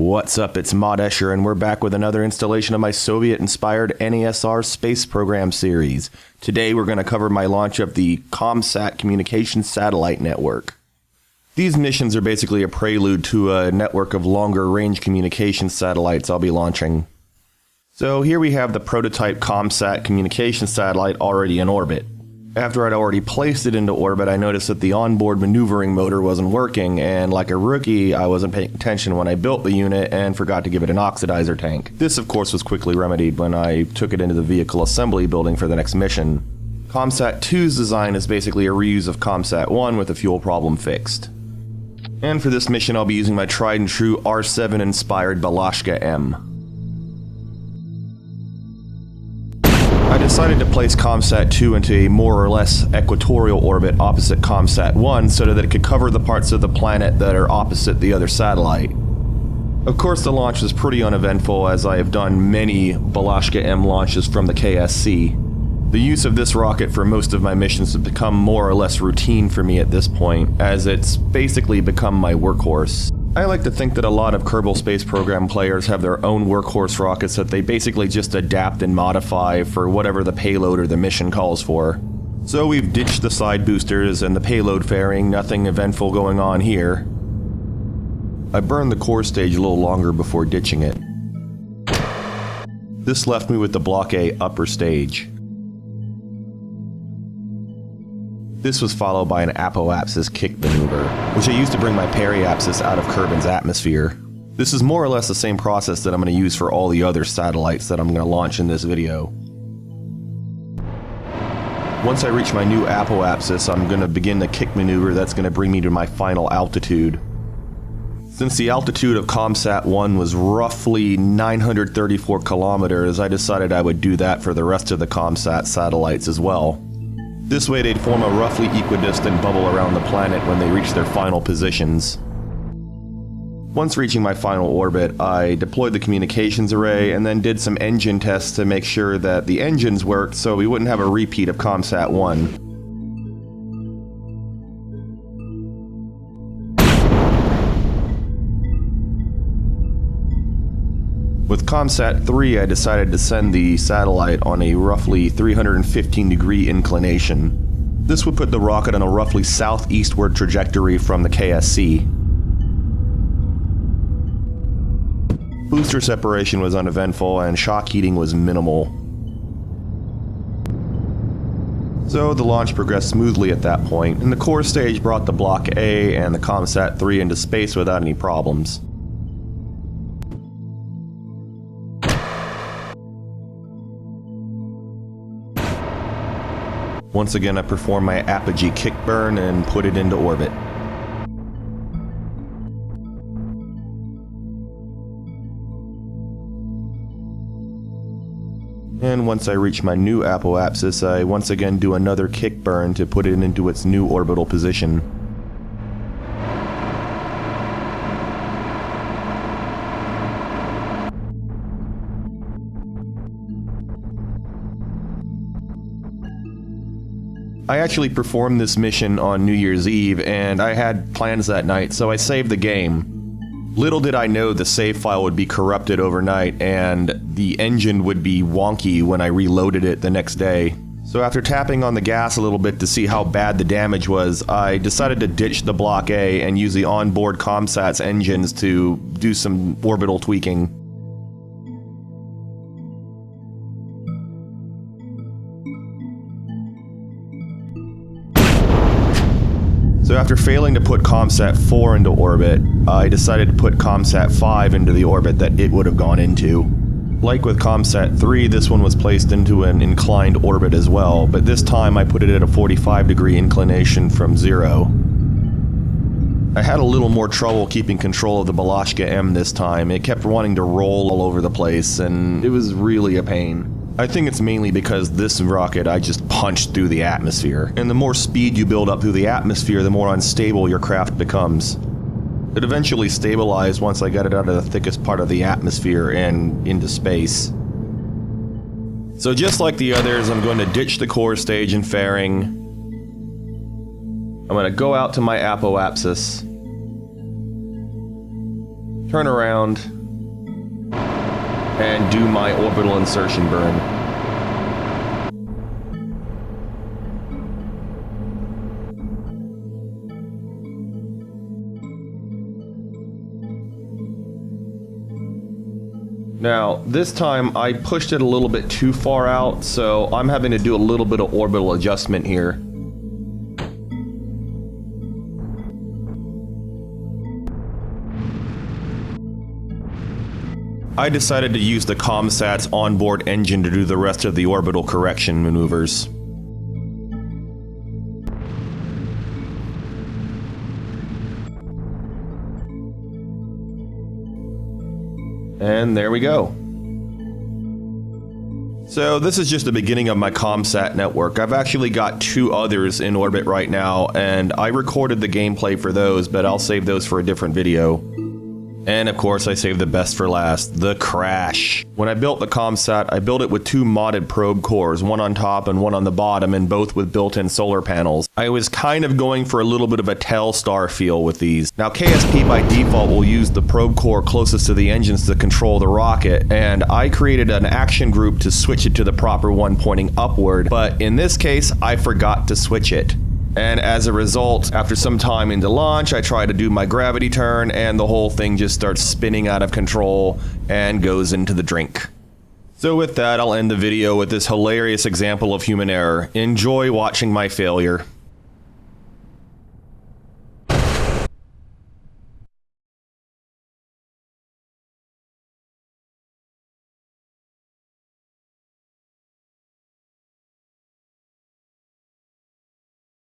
What's up, it's N.A.S.R, and we're back with another installation of my Soviet-inspired N.A.S.R space program series. Today we're going to cover my launch of the Komsat communications satellite network. These missions are basically a prelude to a network of longer-range communication satellites I'll be launching. So here we have the prototype Komsat communication satellite already in orbit. After I'd already placed it into orbit, I noticed that the onboard maneuvering motor wasn't working, and like a rookie, I wasn't paying attention when I built the unit and forgot to give it an oxidizer tank. This, of course, was quickly remedied when I took it into the vehicle assembly building for the next mission. Komsat 2's design is basically a reuse of Komsat 1 with the fuel problem fixed. And for this mission, I'll be using my tried and true R7-inspired Balashka M. I decided to place Komsat 2 into a more or less equatorial orbit opposite Komsat 1 so that it could cover the parts of the planet that are opposite the other satellite. Of course, the launch was pretty uneventful, as I have done many Balashka M launches from the KSC. The use of this rocket for most of my missions has become more or less routine for me at this point, as it's basically become my workhorse. I like to think that a lot of Kerbal space program players have their own workhorse rockets that they basically just adapt and modify for whatever the payload or the mission calls for. So we've ditched the side boosters and the payload fairing, nothing eventful going on here. I burned the core stage a little longer before ditching it. This left me with the Block A upper stage. This was followed by an apoapsis kick maneuver, which I used to bring my periapsis out of Kerbin's atmosphere. This is more or less the same process that I'm going to use for all the other satellites that I'm going to launch in this video. Once I reach my new apoapsis, I'm going to begin the kick maneuver that's going to bring me to my final altitude. Since the altitude of Komsat 1 was roughly 934 kilometers, I decided I would do that for the rest of the Komsat satellites as well. This way they'd form a roughly equidistant bubble around the planet when they reach their final positions. Once reaching my final orbit, I deployed the communications array and then did some engine tests to make sure that the engines worked so we wouldn't have a repeat of Komsat 1. With Komsat 3, I decided to send the satellite on a roughly 315-degree inclination. This would put the rocket on a roughly southeastward trajectory from the KSC. Booster separation was uneventful and shock heating was minimal. So the launch progressed smoothly at that point, and the core stage brought the Block A and the Komsat 3 into space without any problems. Once again, I performed my apogee kick burn and put it into orbit. And once I reach my new apoapsis, I once again do another kick burn to put it into its new orbital position. I actually performed this mission on New Year's Eve, and I had plans that night, so I saved the game. Little did I know the save file would be corrupted overnight, and the engine would be wonky when I reloaded it the next day. So after tapping on the gas a little bit to see how bad the damage was, I decided to ditch the Block A and use the onboard Komsat's engines to do some orbital tweaking. So after failing to put Komsat 4 into orbit, I decided to put Komsat 5 into the orbit that it would have gone into. Like with Komsat 3, this one was placed into an inclined orbit as well, but this time I put it at a 45-degree inclination from 0. I had a little more trouble keeping control of the Balashka M this time. It kept wanting to roll all over the place, and it was really a pain. I think it's mainly because this rocket I just punched through the atmosphere, and the more speed you build up through the atmosphere, the more unstable your craft becomes. It eventually stabilized once I got it out of the thickest part of the atmosphere and into space. So just like the others, I'm going to ditch the core stage and fairing. I'm going to go out to my apoapsis, turn around, and do my orbital insertion burn. Now, this time I pushed it a little bit too far out, so I'm having to do a little bit of orbital adjustment here. I decided to use the Komsat's onboard engine to do the rest of the orbital correction maneuvers. And there we go. So this is just the beginning of my Komsat network. I've actually got 2 others in orbit right now, and I recorded the gameplay for those, but I'll save those for a different video. And of course I saved the best for last, the crash. When I built the Komsat, I built it with 2 modded probe cores, one on top and one on the bottom, and both with built-in solar panels. I was kind of going for a little bit of a Telstar feel with these. Now KSP by default will use the probe core closest to the engines to control the rocket, and I created an action group to switch it to the proper one pointing upward, but in this case I forgot to switch it. And as a result, after some time into launch, I try to do my gravity turn, and the whole thing just starts spinning out of control and goes into the drink. So with that, I'll end the video with this hilarious example of human error. Enjoy watching my failure.